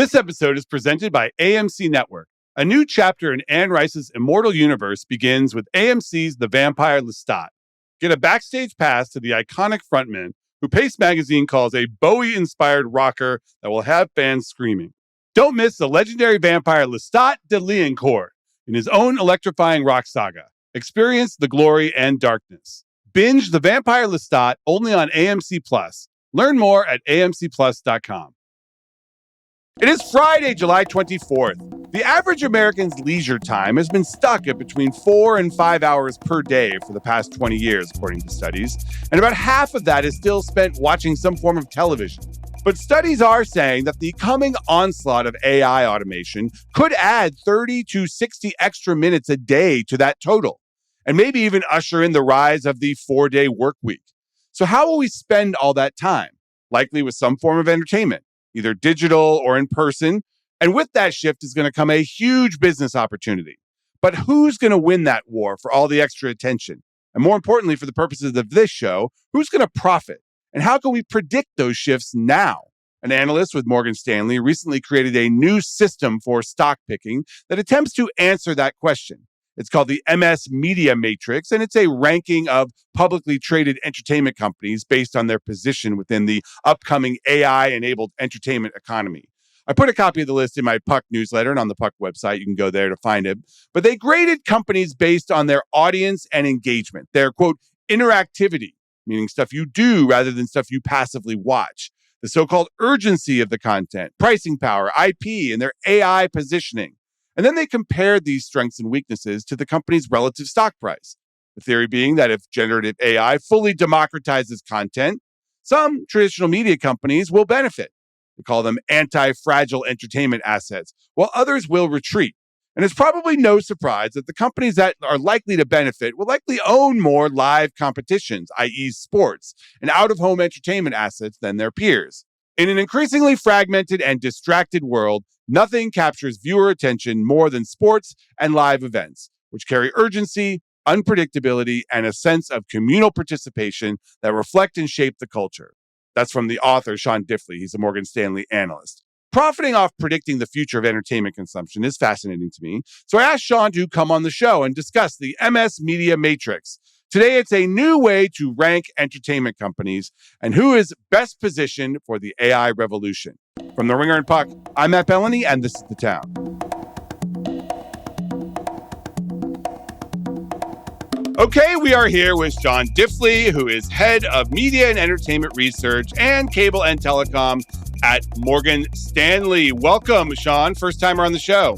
This episode is presented by AMC Network. A new chapter in Anne Rice's immortal universe begins with AMC's The Vampire Lestat. Get a backstage pass to the iconic frontman who Pace Magazine calls a Bowie-inspired rocker that will have fans screaming. Don't miss the legendary vampire Lestat de Liancourt in his own electrifying rock saga. Experience the glory and darkness. Binge The Vampire Lestat only on AMC+. Learn more at amcplus.com. It is Friday, July 24th. The average American's leisure time has been stuck at between 4 and 5 hours per day for the past 20 years, according to studies, and about half of that is still spent watching some form of television. But studies are saying that the coming onslaught of AI automation could add 30 to 60 extra minutes a day to that total, and maybe even usher in the rise of the 4-day work week. So how will we spend all that time? Likely with some form of entertainment, either digital or in person. And with that shift is going to come a huge business opportunity. But who's going to win that war for all the extra attention? And more importantly, for the purposes of this show, who's going to profit? And how can we predict those shifts now? An analyst with Morgan Stanley recently created a new system for stock picking that attempts to answer that question. It's called the MS Media Matrix, and it's a ranking of publicly traded entertainment companies based on their position within the upcoming AI-enabled entertainment economy. I put a copy of the list in my Puck newsletter and on the Puck website. You can go there to find it. But they graded companies based on their audience and engagement, their, quote, interactivity, meaning stuff you do rather than stuff you passively watch, the so-called urgency of the content, pricing power, IP, and their AI positioning. And then they compared these strengths and weaknesses to the company's relative stock price. The theory being that if generative AI fully democratizes content, some traditional media companies will benefit. They call them anti-fragile entertainment assets, while others will retreat. And it's probably no surprise that the companies that are likely to benefit will likely own more live competitions, i.e. sports, and out-of-home entertainment assets than their peers. In an increasingly fragmented and distracted world, nothing captures viewer attention more than sports and live events, which carry urgency, unpredictability, and a sense of communal participation that reflect and shape the culture. That's from the author, Sean Diffley. He's a Morgan Stanley analyst. Profiting off predicting the future of entertainment consumption is fascinating to me, so I asked Sean to come on the show and discuss the MS Media Matrix. Today, it's a new way to rank entertainment companies and who is best positioned for the AI revolution. From The Ringer and Puck, I'm Matt Belloni, and this is The Town. Okay, we are here with Sean Diffley, who is head of media and entertainment research and cable and telecom at Morgan Stanley. Welcome, Sean. First timer on the show.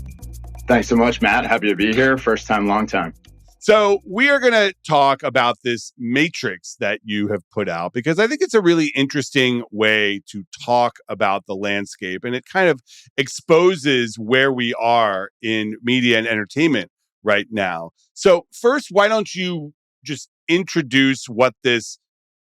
Thanks so much, Matt. Happy to be here. First time, long time. So we are going to talk about this matrix that you have put out because I think it's a really interesting way to talk about the landscape, and it kind of exposes where we are in media and entertainment right now. So first, why don't you just introduce what this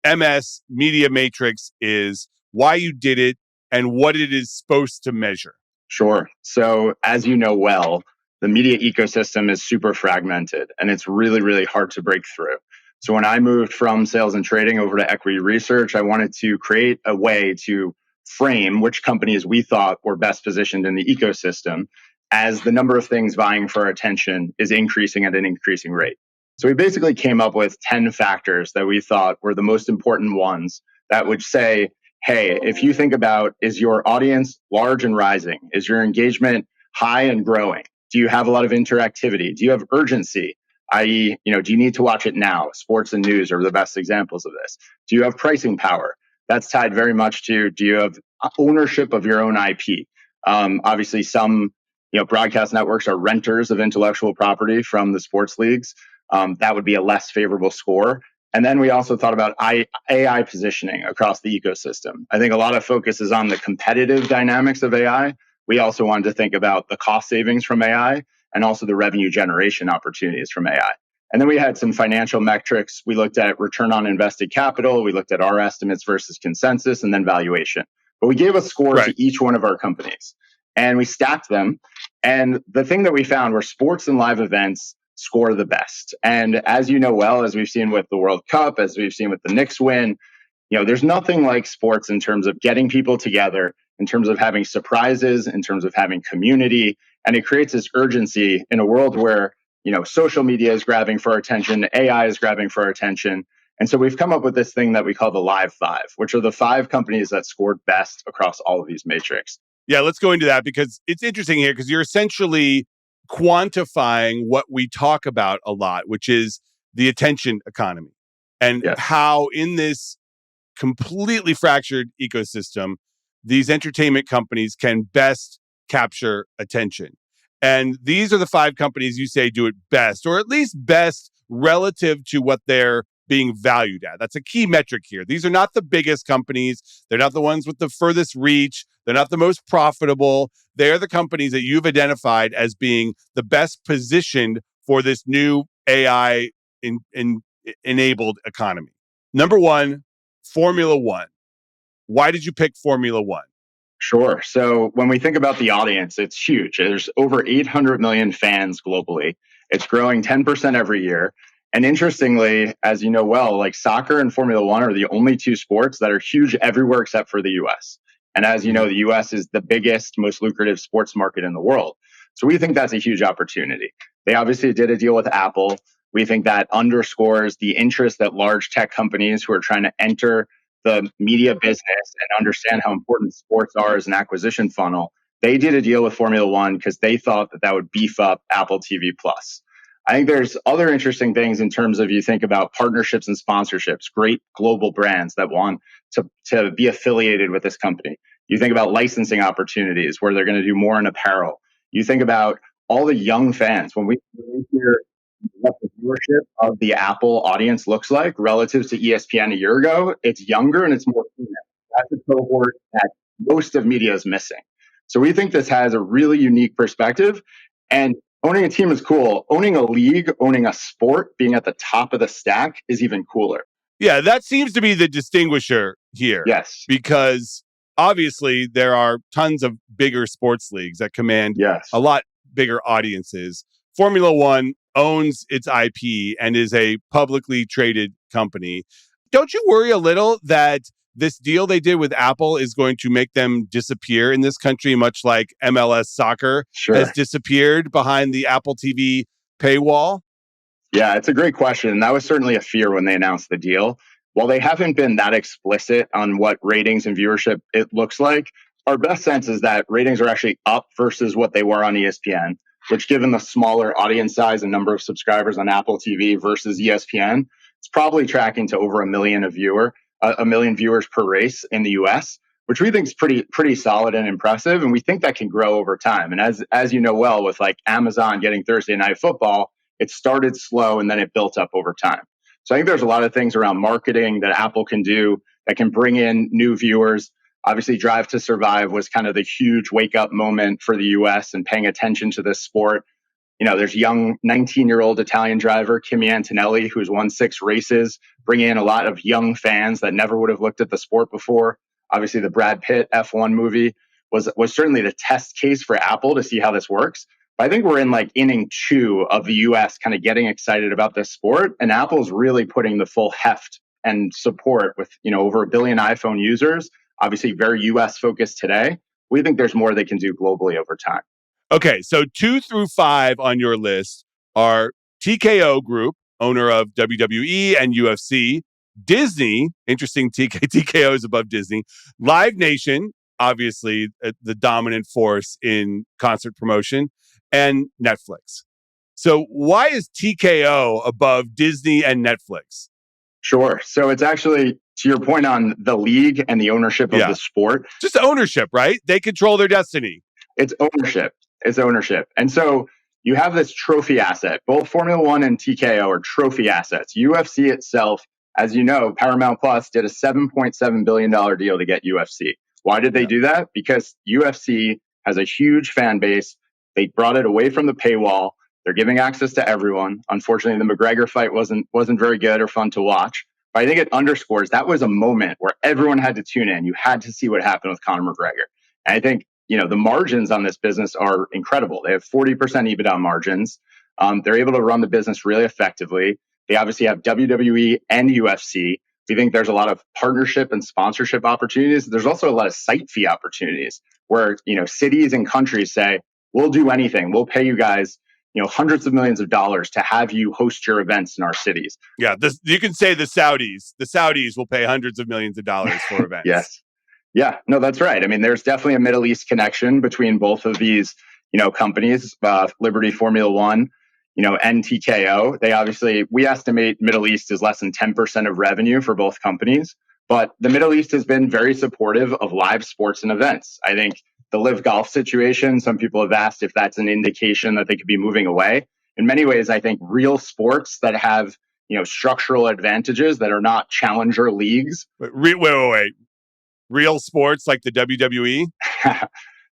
MS Media Matrix is, why you did it, and what it is supposed to measure? Sure. So as you know well, the media ecosystem is super fragmented and it's really, really hard to break through. So when I moved from sales and trading over to equity research, I wanted to create a way to frame which companies we thought were best positioned in the ecosystem as the number of things vying for our attention is increasing at an increasing rate. So we basically came up with 10 factors that we thought were the most important ones that would say, hey, if you think about, is your audience large and rising? Is your engagement high and growing? Do you have a lot of interactivity? Do you have urgency? I.e., do you need to watch it now? Sports and news are the best examples of this. Do you have pricing power? That's tied very much to, do you have ownership of your own IP? Obviously, some broadcast networks are renters of intellectual property from the sports leagues. That would be a less favorable score. And then we also thought about AI positioning across the ecosystem. I think a lot of focus is on the competitive dynamics of AI. We also wanted to think about the cost savings from AI and also the revenue generation opportunities from AI. And then we had some financial metrics. We looked at return on invested capital. We looked at our estimates versus consensus and then valuation. But we gave a score to each one of our companies and we stacked them. And the thing that we found were sports and live events score the best. And as you know well, as we've seen with the World Cup, as we've seen with the Knicks win, there's nothing like sports in terms of getting people together, in terms of having surprises, in terms of having community. And it creates this urgency in a world where, social media is grabbing for our attention, AI is grabbing for our attention. And so we've come up with this thing that we call the Live Five, which are the 5 companies that scored best across all of these metrics. Yeah, let's go into that because it's interesting here because you're essentially quantifying what we talk about a lot, which is the attention economy and how in this completely fractured ecosystem, these entertainment companies can best capture attention. And these are the 5 companies you say do it best, or at least best relative to what they're being valued at. That's a key metric here. These are not the biggest companies. They're not the ones with the furthest reach. They're not the most profitable. They're the companies that you've identified as being the best positioned for this new AI enabled economy. Number 1, Formula One. Why did you pick Formula One? Sure. So when we think about the audience, it's huge. There's over 800 million fans globally. It's growing 10% every year. And interestingly, as you know well, like soccer and Formula One are the only 2 sports that are huge everywhere except for the US. And as you know, the US is the biggest, most lucrative sports market in the world. So we think that's a huge opportunity. They obviously did a deal with Apple. We think that underscores the interest that large tech companies who are trying to enter the media business and understand how important sports are as an acquisition funnel. They did a deal with Formula One because they thought that would beef up Apple TV Plus. I think there's other interesting things in terms of you think about partnerships and sponsorships, great global brands that want to be affiliated with this company. You think about licensing opportunities where they're going to do more in apparel. You think about all the young fans. When we hear what the viewership of the Apple audience looks like relative to ESPN a year ago, it's younger and it's more female. That's a cohort that most of media is missing. So we think this has a really unique perspective. And owning a team is cool. Owning a league, owning a sport, being at the top of the stack is even cooler. Yeah, that seems to be the distinguisher here. Yes. Because obviously there are tons of bigger sports leagues that command a lot bigger audiences. Formula One owns its IP and is a publicly traded company. Don't you worry a little that this deal they did with Apple is going to make them disappear in this country, much like MLS soccer has disappeared behind the Apple TV paywall? Yeah, it's a great question. And that was certainly a fear when they announced the deal. While they haven't been that explicit on what ratings and viewership it looks like, our best sense is that ratings are actually up versus what they were on ESPN, which given the smaller audience size and number of subscribers on Apple TV versus ESPN, it's probably tracking to over a million viewers per race in the US, which we think is pretty solid and impressive. And we think that can grow over time. And as you know well, with like Amazon getting Thursday Night Football, it started slow and then it built up over time. So I think there's a lot of things around marketing that Apple can do that can bring in new viewers. Obviously, Drive to Survive was kind of the huge wake-up moment for the US and paying attention to this sport. There's young 19-year-old Italian driver, Kimi Antonelli, who's won 6 races, bringing in a lot of young fans that never would have looked at the sport before. Obviously, the Brad Pitt F1 movie was certainly the test case for Apple to see how this works. But I think we're in like inning 2 of the US kind of getting excited about this sport. And Apple's really putting the full heft and support with, over 1 billion iPhone users, obviously very US focused today. We think there's more they can do globally over time. Okay, so 2 through 5 on your list are TKO Group, owner of WWE and UFC, Disney, interesting, TKO is above Disney, Live Nation, obviously the dominant force in concert promotion, and Netflix. So why is TKO above Disney and Netflix? Sure. So it's actually, to your point on the league and the ownership of the sport. Just ownership, right? They control their destiny. It's ownership. And so you have this trophy asset. Both Formula One and TKO are trophy assets. UFC itself, as you know, Paramount Plus did a $7.7 billion deal to get UFC. Why did they do that? Because UFC has a huge fan base. They brought it away from the paywall. They're giving access to everyone. Unfortunately, the McGregor fight wasn't very good or fun to watch. But I think it underscores that was a moment where everyone had to tune in. You had to see what happened with Conor McGregor. And I think, the margins on this business are incredible. They have 40% EBITDA margins. They're able to run the business really effectively. They obviously have WWE and UFC. We think there's a lot of partnership and sponsorship opportunities. There's also a lot of site fee opportunities where, cities and countries say, we'll do anything. We'll pay you guys, hundreds of millions of dollars to have you host your events in our cities. Yeah, you can say the Saudis will pay hundreds of millions of dollars for events. Yes. Yeah, no, that's right. I mean, there's definitely a Middle East connection between both of these, companies, Liberty Formula One, and TKO. We estimate Middle East is less than 10% of revenue for both companies, but the Middle East has been very supportive of live sports and events. I think the Live Golf situation, some people have asked if that's an indication that they could be moving away. In many ways, I think real sports that have, structural advantages that are not challenger leagues. Wait. Real sports like the WWE?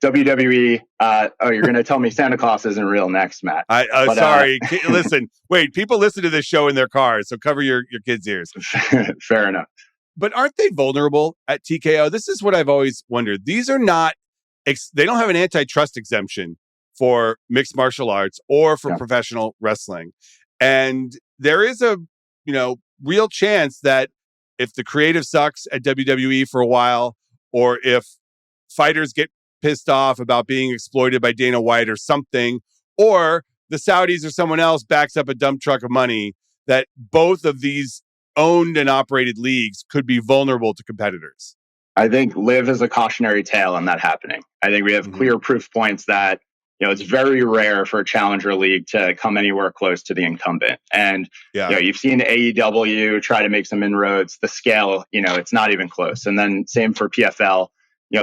WWE. You're going to tell me Santa Claus isn't real next, Matt. Sorry. Listen, wait, people listen to this show in their cars, so cover your kids' ears. Fair enough. But aren't they vulnerable at TKO? This is what I've always wondered. These are not, they don't have an antitrust exemption for mixed martial arts or for professional wrestling. And there is a, real chance that if the creative sucks at WWE for a while, or if fighters get pissed off about being exploited by Dana White or something, or the Saudis or someone else backs up a dump truck of money, that both of these owned and operated leagues could be vulnerable to competitors. I think Live is a cautionary tale on that happening. I think we have clear proof points that, it's very rare for a challenger league to come anywhere close to the incumbent. And, you've seen AEW try to make some inroads. The scale, it's not even close. And then same for PFL.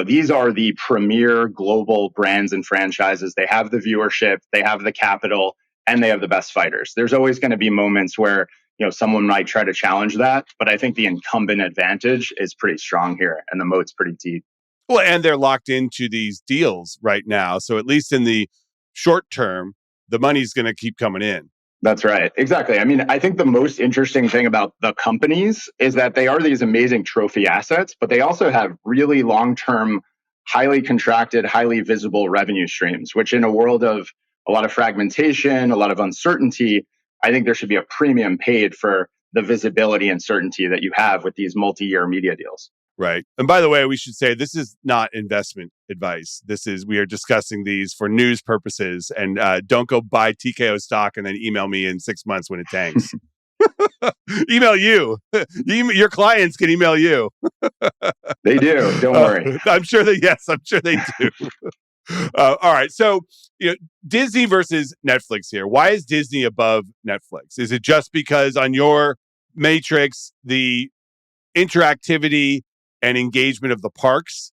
These are the premier global brands and franchises. They have the viewership, they have the capital, and they have the best fighters. There's always going to be moments where, someone might try to challenge that. But I think the incumbent advantage is pretty strong here, and the moat's pretty deep. Well, and they're locked into these deals right now. So at least in the short term, the money's going to keep coming in. That's right. Exactly. I mean, I think the most interesting thing about the companies is that they are these amazing trophy assets, but they also have really long-term, highly contracted, highly visible revenue streams, which in a world of a lot of fragmentation, a lot of uncertainty, I think there should be a premium paid for the visibility and certainty that you have with these multi-year media deals. Right. And by the way, we should say this is not investment advice. We are discussing these for news purposes, and don't go buy TKO stock and then email me in 6 months when it tanks. Email you. Your clients can email you. They do. Don't worry. I'm sure they do. All right. So, Disney versus Netflix here. Why is Disney above Netflix? Is it just because on your matrix, the interactivity and engagement of the parks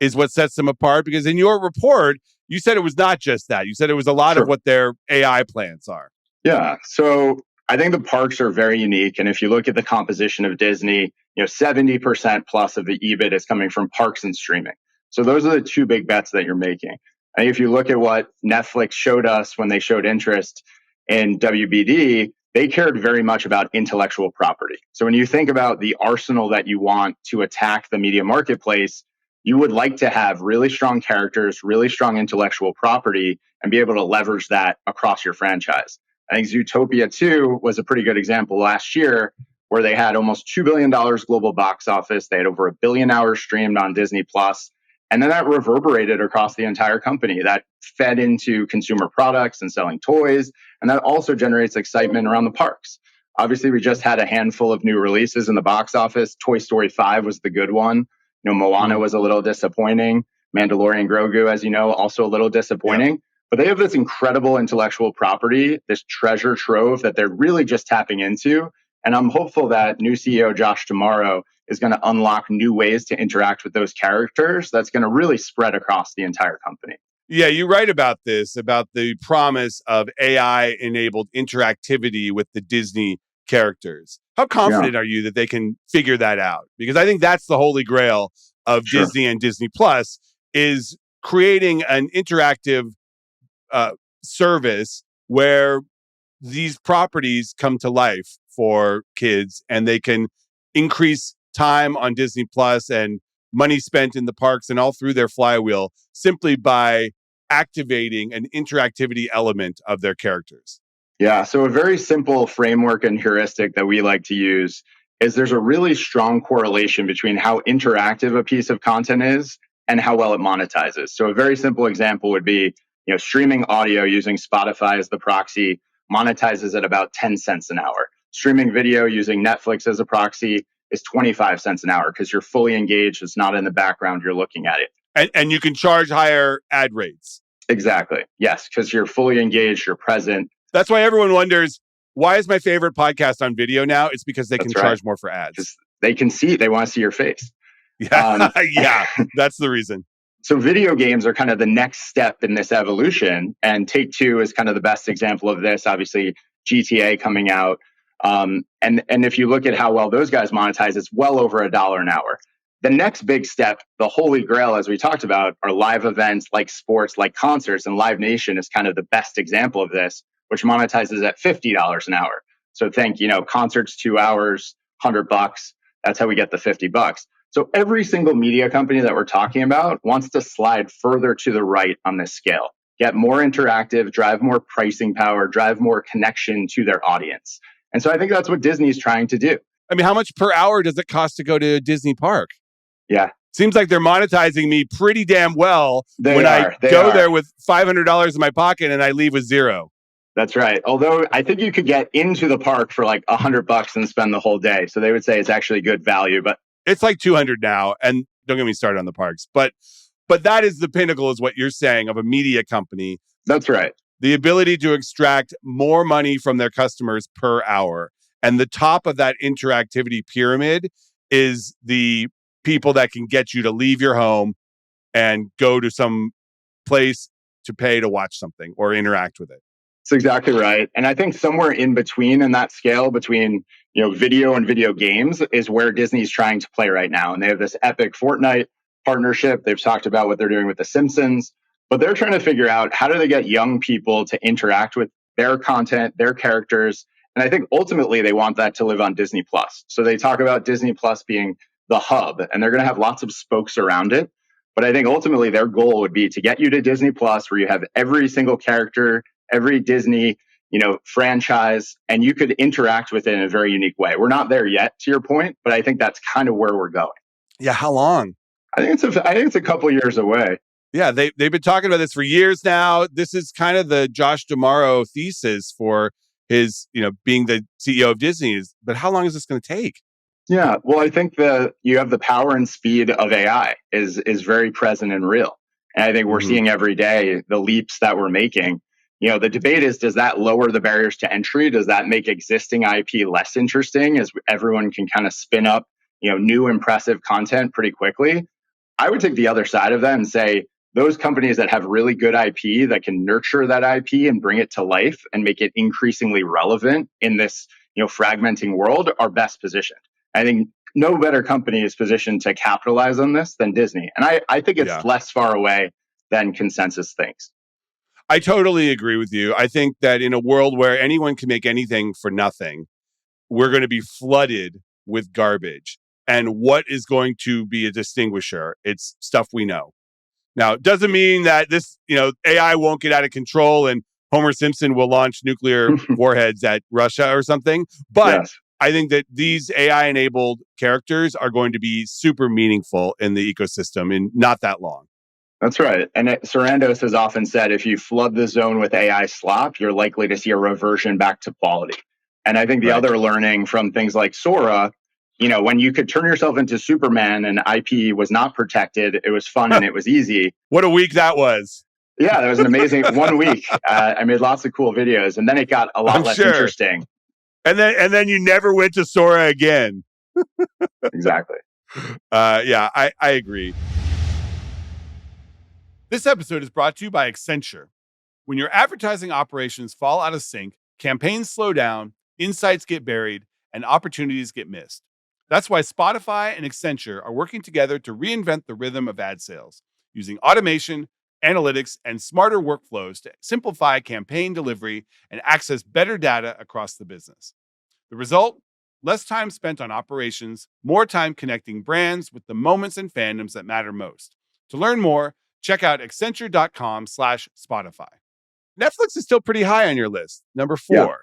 is what sets them apart? Because in your report, you said it was not just that. You said it was a lot of what their AI plans are. Yeah. So I think the parks are very unique. And if you look at the composition of Disney, 70% plus of the EBIT is coming from parks and streaming. So those are the two big bets that you're making. And if you look at what Netflix showed us when they showed interest in WBD, they cared very much about intellectual property. So when you think about the arsenal that you want to attack the media marketplace, you would like to have really strong characters, really strong intellectual property, and be able to leverage that across your franchise. I think Zootopia 2 was a pretty good example last year, where they had almost $2 billion global box office. They had over 1 billion hours streamed on Disney Plus. And then that reverberated across the entire company. That fed into consumer products and selling toys. And that also generates excitement around the parks. Obviously, we just had a handful of new releases in the box office. Toy Story 5 was the good one. Moana was a little disappointing. Mandalorian Grogu, as you know, also a little disappointing. Yeah. But they have this incredible intellectual property, this treasure trove that they're really just tapping into. And I'm hopeful that new CEO Josh D'Amaro is going to unlock new ways to interact with those characters that's going to really spread across the entire company. Yeah, you write about this, about the promise of AI-enabled interactivity with the Disney characters. How confident are you that they can figure that out? Because I think that's the holy grail of Disney and Disney Plus, is creating an interactive service where these properties come to life for kids, and they can increase time on Disney Plus and money spent in the parks and all through their flywheel simply by activating an interactivity element of their characters. Yeah, so a very simple framework and heuristic that we like to use is there's a really strong correlation between how interactive a piece of content is and how well it monetizes. So a very simple example would be, streaming audio using Spotify as the proxy monetizes at about 10 cents an hour. Streaming video using Netflix as a proxy is 25 cents an hour because you're fully engaged. It's not in the background. You're looking at it. And you can charge higher ad rates. Exactly. Yes, because you're fully engaged. You're present. That's why everyone wonders, why is my favorite podcast on video now? It's because they can charge more for ads. They can see, they want to see your face. Yeah, yeah, that's the reason. So video games are kind of the next step in this evolution. And Take-Two is kind of the best example of this. Obviously, GTA coming out. And if you look at how well those guys monetize, it's well over $1 an hour. The next big step, the holy grail, as we talked about, are live events like sports, like concerts. And Live Nation is kind of the best example of this, which monetizes at $50 an hour. So think, concerts, 2 hours, $100. That's how we get the $50. So every single media company that we're talking about wants to slide further to the right on this scale, get more interactive, drive more pricing power, drive more connection to their audience. And so I think that's what Disney's trying to do. I mean, how much per hour does it cost to go to a Disney park? Yeah. Seems like they're monetizing me pretty damn well I go there with $500 in my pocket and I leave with $0. That's right. Although I think you could get into the park for like $100 and spend the whole day. So they would say it's actually good value, but it's like $200 now. And don't get me started on the parks, but that is the pinnacle, is what you're saying, of a media company. That's right. The ability to extract more money from their customers per hour. And the top of that interactivity pyramid is the people that can get you to leave your home and go to some place to pay to watch something or interact with it. That's exactly right. And I think somewhere in between, in that scale between, video and video games, is where Disney's trying to play right now. And they have this epic Fortnite partnership. They've talked about what they're doing with The Simpsons, but they're trying to figure out how do they get young people to interact with their content, their characters. And I think ultimately they want that to live on Disney Plus. So they talk about Disney Plus being the hub, and they're going to have lots of spokes around it. But I think ultimately their goal would be to get you to Disney Plus, where you have every single character, every Disney, franchise, and you could interact with it in a very unique way. We're not there yet, to your point, but I think that's kind of where we're going. Yeah, how long? I think it's a couple years away. Yeah, they've been talking about this for years now. This is kind of the Josh D'Amaro thesis for his, being the CEO of Disney. But how long is this going to take? Yeah, well, I think you have the power and speed of AI is very present and real. And I think we're seeing every day the leaps that we're making. The debate is, does that lower the barriers to entry? Does that make existing IP less interesting as everyone can kind of spin up, new impressive content pretty quickly? I would take the other side of that and say those companies that have really good IP that can nurture that IP and bring it to life and make it increasingly relevant in this, fragmenting world are best positioned. I think no better company is positioned to capitalize on this than Disney. And I think it's less far away than consensus thinks. I totally agree with you. I think that in a world where anyone can make anything for nothing, we're going to be flooded with garbage. And what is going to be a distinguisher? It's stuff we know. Now, it doesn't mean that this, AI won't get out of control and Homer Simpson will launch nuclear warheads at Russia or something. But I think that these AI-enabled characters are going to be super meaningful in the ecosystem in not that long. That's right. And Sarandos has often said, if you flood the zone with AI slop, you're likely to see a reversion back to quality. And I think the other learning from things like Sora, when you could turn yourself into Superman and IP was not protected, it was fun and it was easy. What a week that was. Yeah, that was an amazing 1 week. I made lots of cool videos, and then it got a lot less interesting. And then you never went to Sora again. Exactly. I agree. This episode is brought to you by Accenture. When your advertising operations fall out of sync, campaigns slow down, insights get buried, and opportunities get missed. That's why Spotify and Accenture are working together to reinvent the rhythm of ad sales, using automation, analytics, and smarter workflows to simplify campaign delivery and access better data across the business. The result? Less time spent on operations, more time connecting brands with the moments and fandoms that matter most. To learn more, check out accenture.com/Spotify. Netflix is still pretty high on your list. Number 4.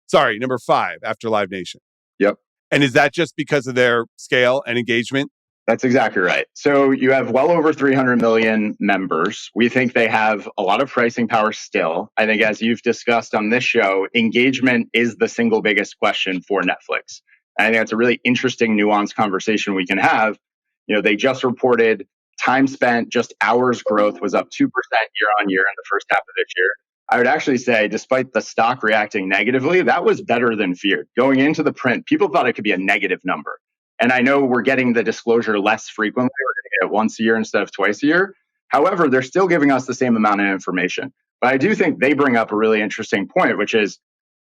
Sorry, number 5 after Live Nation. Yep. And is that just because of their scale and engagement? That's exactly right. So you have well over 300 million members. We think they have a lot of pricing power still. I think, as you've discussed on this show, engagement is the single biggest question for Netflix. And I think that's a really interesting, nuanced conversation we can have. They just reported time spent, just hours growth was up 2% year on year in the first half of this year. I would actually say, despite the stock reacting negatively, that was better than feared. Going into the print, people thought it could be a negative number. And I know we're getting the disclosure less frequently. We're going to get it once a year instead of twice a year. However, they're still giving us the same amount of information. But I do think they bring up a really interesting point, which is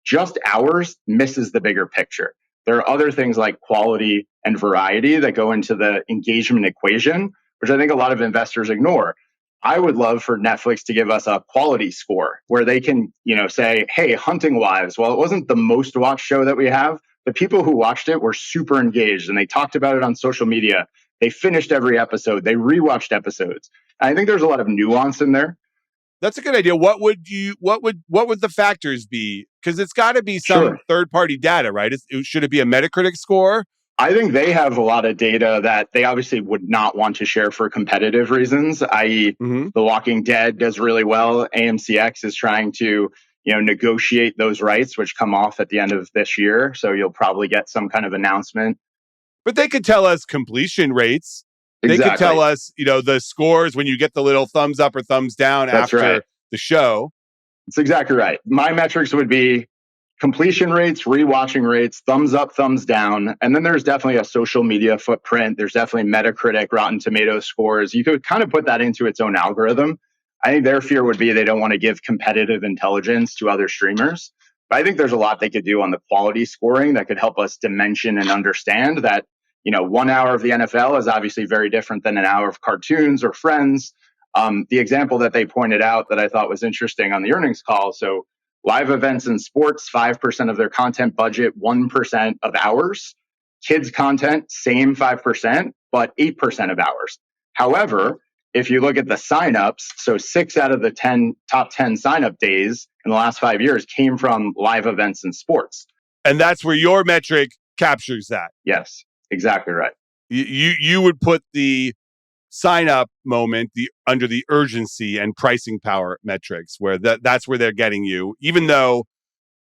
just hours misses the bigger picture. There are other things like quality and variety that go into the engagement equation, which I think a lot of investors ignore. I would love for Netflix to give us a quality score where they can, say, hey, Hunting Wives, well, it wasn't the most watched show that we have. The people who watched it were super engaged and they talked about it on social media. They finished every episode. They rewatched episodes. And I think there's a lot of nuance in there. That's a good idea. What would the factors be? Because it's got to be some third-party data, right? Should it be a Metacritic score? I think they have a lot of data that they obviously would not want to share for competitive reasons, i.e. The Walking Dead does really well. AMCX is trying to negotiate those rights, which come off at the end of this year. So you'll probably get some kind of announcement. But they could tell us completion rates. They could tell us, the scores when you get the little thumbs up or thumbs down after the show. That's exactly right. My metrics would be completion rates, rewatching rates, thumbs up, thumbs down. And then there's definitely a social media footprint. There's definitely Metacritic, Rotten Tomatoes scores. You could kind of put that into its own algorithm. I think their fear would be they don't want to give competitive intelligence to other streamers. But I think there's a lot they could do on the quality scoring that could help us dimension and understand that, 1 hour of the NFL is obviously very different than an hour of cartoons or Friends. The example that they pointed out that I thought was interesting on the earnings call. So live events in sports, 5% of their content budget, 1% of hours. Kids content, same 5%, but 8% of hours. However, if you look at the signups, so 6 out of the top 10 signup days in the last 5 years came from live events in sports. And that's where your metric captures that. Yes, exactly right. You would put the sign up moment under the urgency and pricing power metrics, where that's where they're getting you, even though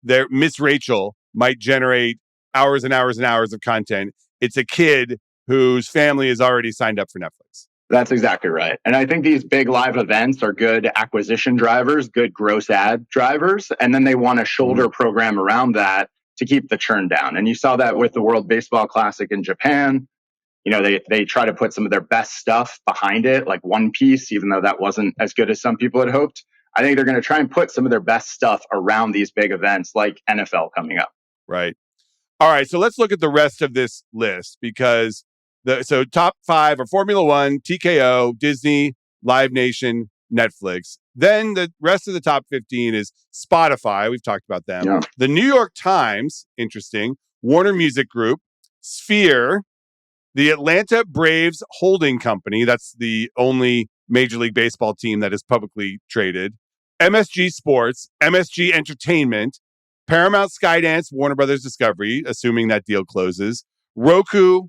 their Miss Rachel might generate hours and hours and hours of content. It's a kid whose family is already signed up for Netflix. That's exactly right. And I think these big live events are good acquisition drivers, good gross ad drivers. And then they want a shoulder program around that to keep the churn down. And you saw that with the World Baseball Classic in Japan. They try to put some of their best stuff behind it, like One Piece, even though that wasn't as good as some people had hoped. I think they're going to try and put some of their best stuff around these big events like NFL coming up. Right. All right. So let's look at the rest of this list, because top 5 are Formula One, TKO, Disney, Live Nation, Netflix. Then the rest of the top 15 is Spotify. We've talked about them. Yeah. The New York Times, interesting. Warner Music Group, Sphere, the Atlanta Braves Holding Company. That's the only Major League Baseball team that is publicly traded. MSG Sports, MSG Entertainment, Paramount Skydance, Warner Brothers Discovery, assuming that deal closes, Roku,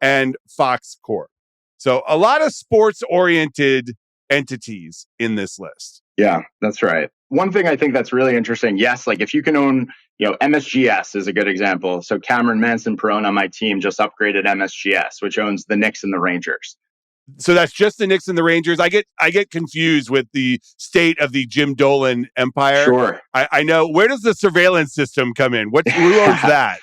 and Fox Corp. So a lot of sports-oriented entities in this list. Yeah, that's right. One thing I think that's really interesting, yes, like if you can own, MSGS is a good example. So Cameron Manson-Perrone on my team just upgraded MSGS, which owns the Knicks and the Rangers. So that's just the Knicks and the Rangers. I get confused with the state of the Jim Dolan empire. Sure. I know. Where does the surveillance system come in? Who owns that?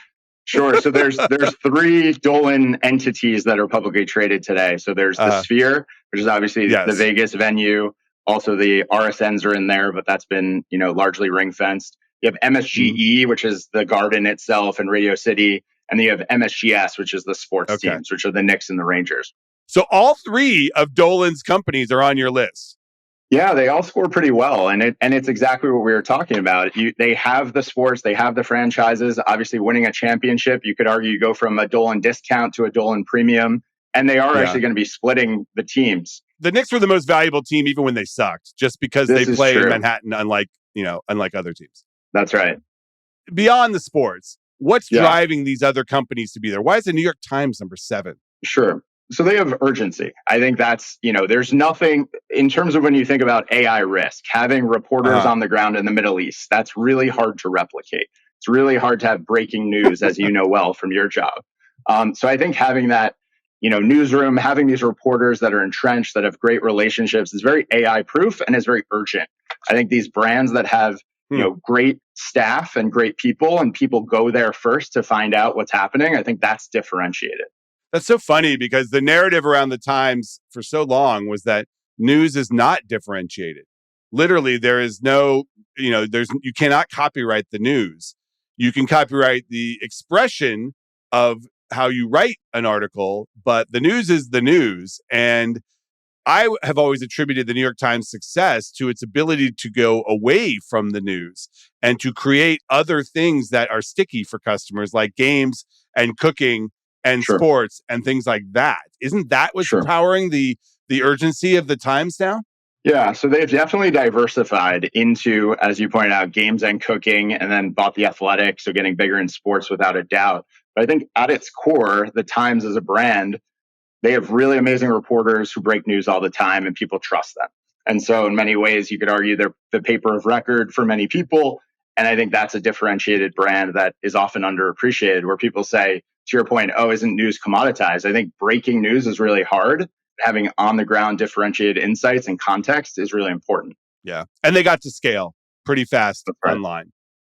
Sure. So there's 3 Dolan entities that are publicly traded today. So there's the Sphere, which is obviously the Vegas venue. Also, the RSNs are in there, but that's been largely ring fenced. You have MSGE, which is the Garden itself and Radio City, and then you have MSGS, which is the sports teams, which are the Knicks and the Rangers. So all 3 of Dolan's companies are on your list. Yeah, they all score pretty well, and it's exactly what we were talking about. They have the sports, they have the franchises. Obviously, winning a championship, you could argue you go from a Dolan discount to a Dolan premium, and they are actually going to be splitting the teams. The Knicks were the most valuable team, even when they sucked, just because they play in Manhattan, unlike other teams. That's right. Beyond the sports, What's Yeah, driving these other companies to be there? Why is the New York Times number 7? sure. So they have urgency. I think that's, there's nothing in terms of when you think about AI risk, having reporters Uh-huh. on the ground in the Middle East, that's really hard to replicate. It's really hard to have breaking news, as you know well from your job. So I think having that, newsroom, having these reporters that are entrenched, that have great relationships is very AI proof and is very urgent. I think these brands that have, great staff and great people, and people go there first to find out what's happening, I think that's differentiated. That's so funny because the narrative around the Times for so long was that news is not differentiated. Literally, there is no, you cannot copyright the news. You can copyright the expression of how you write an article, but the news is the news. And I have always attributed the New York Times' success to its ability to go away from the news and to create other things that are sticky for customers, like games and cooking and Sure, sports and things like that. Isn't that what's sure. powering the urgency of the Times now? Yeah, so they've definitely diversified into, as you pointed out, games and cooking, and then bought the Athletic, so getting bigger in sports without a doubt. But I think at its core, the Times as a brand, they have really amazing reporters who break news all the time, and people trust them. And so, in many ways, you could argue they're the paper of record for many people. And I think that's a differentiated brand that is often underappreciated, where people say, to your point, oh, isn't news commoditized? I think breaking news is really hard. Having on the ground differentiated insights and context is really important. Yeah. And they got to scale pretty fast That's right. online.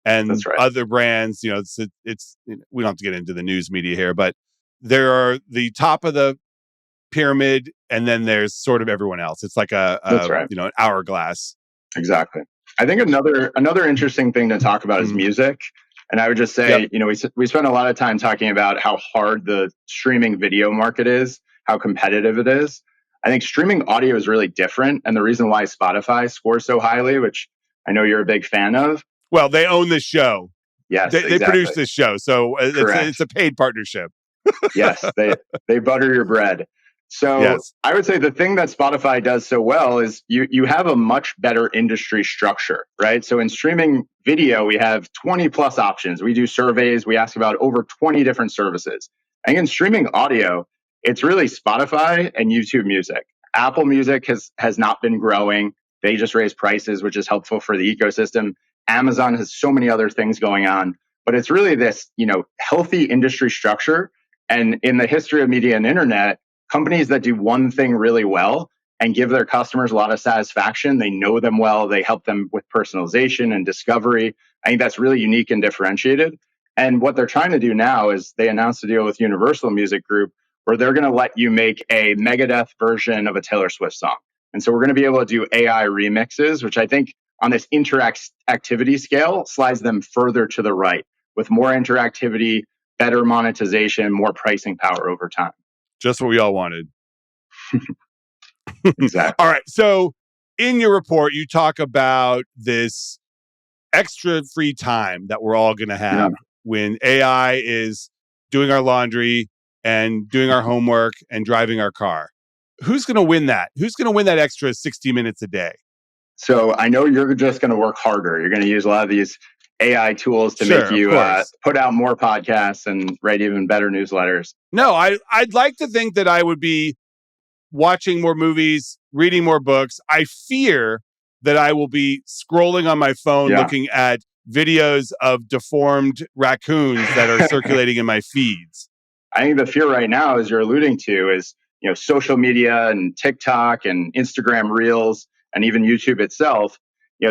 And That's right. other brands, it's we don't have to get into the news media here, but there are the top of the pyramid, and then there's sort of everyone else. It's like That's right. an hourglass. Exactly. I think another interesting thing to talk about is Mm. music. And I would just Yep. say, we spend a lot of time talking about how hard the streaming video market is, how competitive it is. I think streaming audio is really different. And the reason why Spotify scores so highly, which I know you're a big fan of. Well, they own this show. Yes, They produce exactly. this show, so it's Correct. a paid partnership. Yes, they butter your bread. So Yes. I would say the thing that Spotify does so well is you have a much better industry structure, right? So in streaming video, we have 20 plus options. We do surveys, we ask about over 20 different services. And in streaming audio, it's really Spotify and YouTube Music. Apple Music has not been growing. They just raised prices, which is helpful for the ecosystem. Amazon has so many other things going on, but it's really this, healthy industry structure. And in the history of media and internet, companies that do one thing really well and give their customers a lot of satisfaction, they know them well, they help them with personalization and discovery. I think that's really unique and differentiated. And what they're trying to do now is they announced a deal with Universal Music Group where they're going to let you make a Megadeth version of a Taylor Swift song. And so we're going to be able to do AI remixes, which I think on this interactivity scale slides them further to the right with more interactivity, better monetization, more pricing power over time. Just what we all wanted. Exactly. All right. So in your report, you talk about this extra free time that we're all going to have when AI is doing our laundry and doing our homework and driving our car. Who's going to win that? Who's going to win that extra 60 minutes a day? So I know you're just going to work harder. You're going to use a lot of these AI tools to make you put out more podcasts and write even better newsletters. No, I'd like to think that I would be watching more movies, reading more books. I fear that I will be scrolling on my phone looking at videos of deformed raccoons that are circulating in my feeds. I think the fear right now, as you're alluding to, is social media and TikTok and Instagram Reels and even YouTube itself.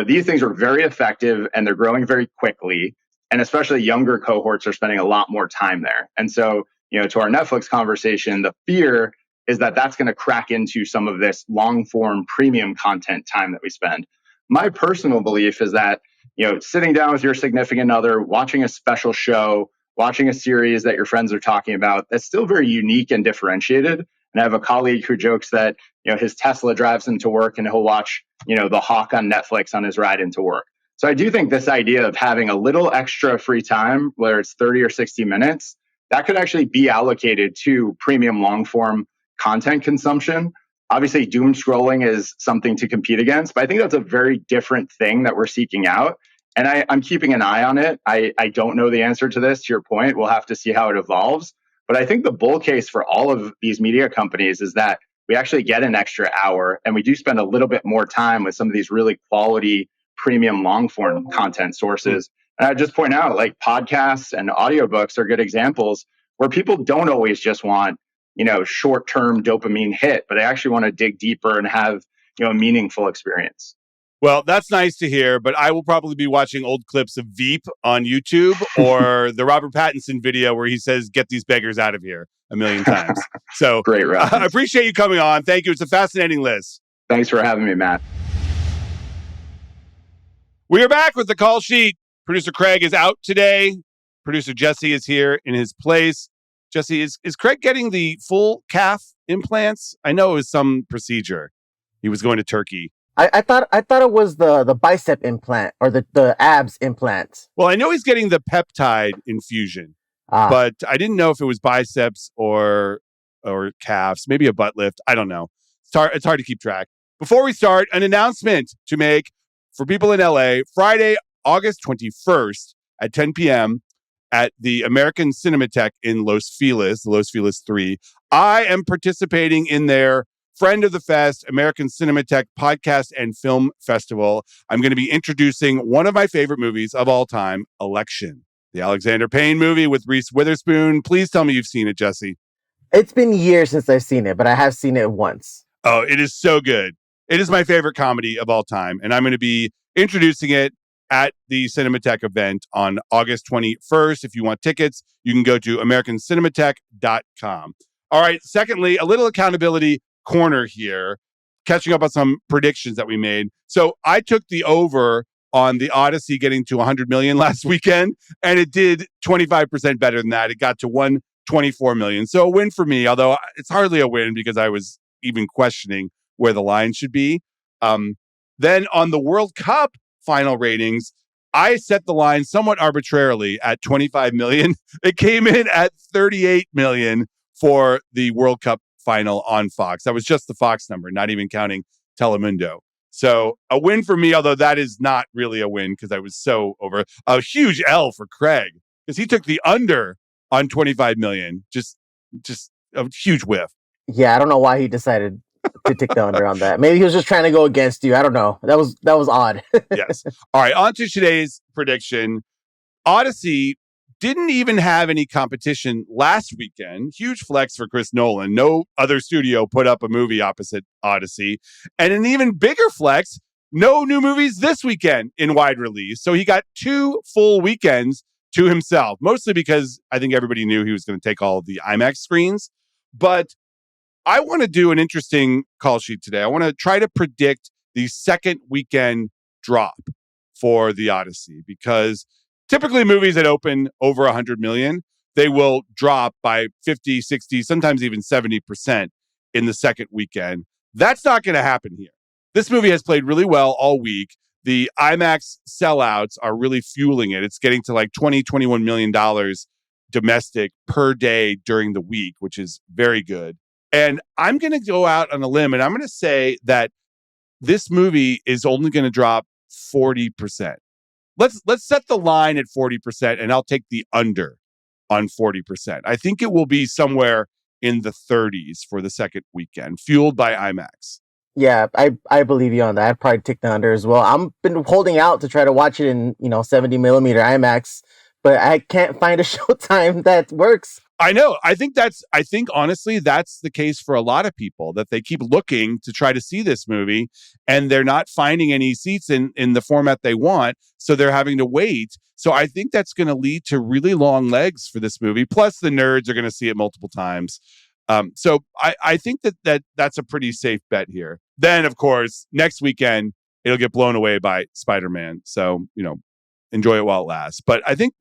These things are very effective and they're growing very quickly. And especially younger cohorts are spending a lot more time there. And so, to our Netflix conversation, the fear is that that's going to crack into some of this long form premium content time that we spend. My personal belief is that, sitting down with your significant other, watching a special show, watching a series that your friends are talking about, that's still very unique and differentiated. And I have a colleague who jokes that, his Tesla drives him to work and he'll watch, The Hawk on Netflix on his ride into work. So I do think this idea of having a little extra free time, whether it's 30 or 60 minutes, that could actually be allocated to premium long form content consumption. Obviously, doom scrolling is something to compete against, but I think that's a very different thing that we're seeking out. And I'm keeping an eye on it. I don't know the answer to this, to your point. We'll have to see how it evolves. But I think the bull case for all of these media companies is that we actually get an extra hour and we do spend a little bit more time with some of these really quality premium long form content sources. And I just point out, like, podcasts and audiobooks are good examples where people don't always just want, short term dopamine hit, but they actually want to dig deeper and have, a meaningful experience. Well, that's nice to hear, but I will probably be watching old clips of Veep on YouTube or the Robert Pattinson video where he says, "Get these beggars out of here," a million times. So Great reference. I appreciate you coming on. Thank you. It's a fascinating list. Thanks for having me, Matt. We are back with the call sheet. Producer Craig is out today. Producer Jessie is here in his place. Jessie, is Craig getting the full calf implants? I know it was some procedure. He was going to Turkey. I thought it was the bicep implant or the abs implant. Well, I know he's getting the peptide infusion, but I didn't know if it was biceps or calves, maybe a butt lift. I don't know. It's hard to keep track. Before we start, an announcement to make for people in LA. Friday, August 21st at 10 p.m. at the American Cinematheque in Los Feliz 3. I am participating in their Friend of the Fest, American Cinematheque Podcast and Film Festival. I'm going to be introducing one of my favorite movies of all time, Election, the Alexander Payne movie with Reese Witherspoon. Please tell me you've seen it, Jessie. It's been years since I've seen it, but I have seen it once. Oh, it is so good. It is my favorite comedy of all time, and I'm going to be introducing it at the Cinematheque event on August 21st. If you want tickets, you can go to americancinematheque.com. All right, secondly, a little accountability corner here, catching up on some predictions that we made. So I took the over on the Odyssey getting to 100 million last weekend, and it did 25% better than that. It got to 124 million. So a win for me, although it's hardly a win because I was even questioning where the line should be. Then on the World Cup final ratings, I set the line somewhat arbitrarily at 25 million. It came in at 38 million for the World Cup final on Fox. That was just the Fox number, not even counting Telemundo. So a win for me, although that is not really a win because I was so over. A huge L for Craig because he took the under on 25 million. Just a huge whiff. Yeah, I don't know why he decided to take the under on that. Maybe he was just trying to go against you. I don't know. That was odd. Yes. All right, on to today's prediction. Odyssey didn't even have any competition last weekend. Huge flex for Chris Nolan. No other studio put up a movie opposite Odyssey. And an even bigger flex, no new movies this weekend in wide release. So he got 2 full weekends to himself, mostly because I think everybody knew he was going to take all of the IMAX screens. But I want to do an interesting call sheet today. I want to try to predict the second weekend drop for the Odyssey because typically movies that open over 100 million, they will drop by 50, 60, sometimes even 70% in the second weekend. That's not going to happen here. This movie has played really well all week. The IMAX sellouts are really fueling it. It's getting to like $21 million domestic per day during the week, which is very good. And I'm going to go out on a limb and I'm going to say that this movie is only going to drop 40%. Let's set the line at 40% and I'll take the under on 40%. I think it will be somewhere in the 30s for the second weekend, fueled by IMAX. Yeah, I believe you on that. I'd probably take the under as well. I've been holding out to try to watch it in 70 millimeter IMAX, but I can't find a showtime that works. I know. I think honestly, that's the case for a lot of people, that they keep looking to try to see this movie and they're not finding any seats in the format they want. So they're having to wait. So I think that's going to lead to really long legs for this movie. Plus the nerds are going to see it multiple times. So I think that's a pretty safe bet here. Then, of course, next weekend, it'll get blown away by Spider-Man. So, enjoy it while it lasts. But I think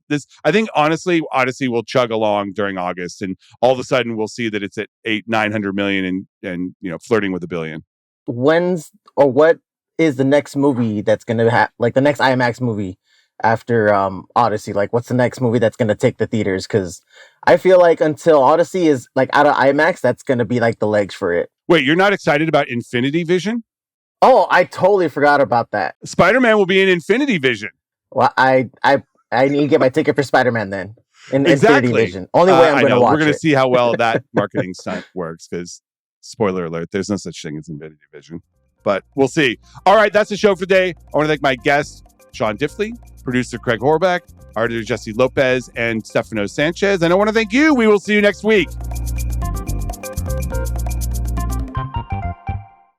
honestly, Odyssey will chug along during August, and all of a sudden we'll see that it's at 900 million and flirting with $1 billion. What is the next movie that's going to have, like, the next IMAX movie after Odyssey? Like, what's the next movie that's going to take the theaters? Because I feel like until Odyssey is like out of IMAX, that's going to be like the legs for it. Wait, you're not excited about Infinity Vision? Oh, I totally forgot about that. Spider-Man will be in Infinity Vision. Well, I need to get my ticket for Spider-Man then. In 3D Exactly. vision. Only way I'm going to watch We're going to it. see how well that marketing stunt works because, spoiler alert, there's no such thing as Infinity Vision. But we'll see. All right, that's the show for today. I want to thank my guests, Sean Diffley, producer Craig Horlbeck, artist Jessie Lopez, and Stefano Sanchez. And I want to thank you. We will see you next week.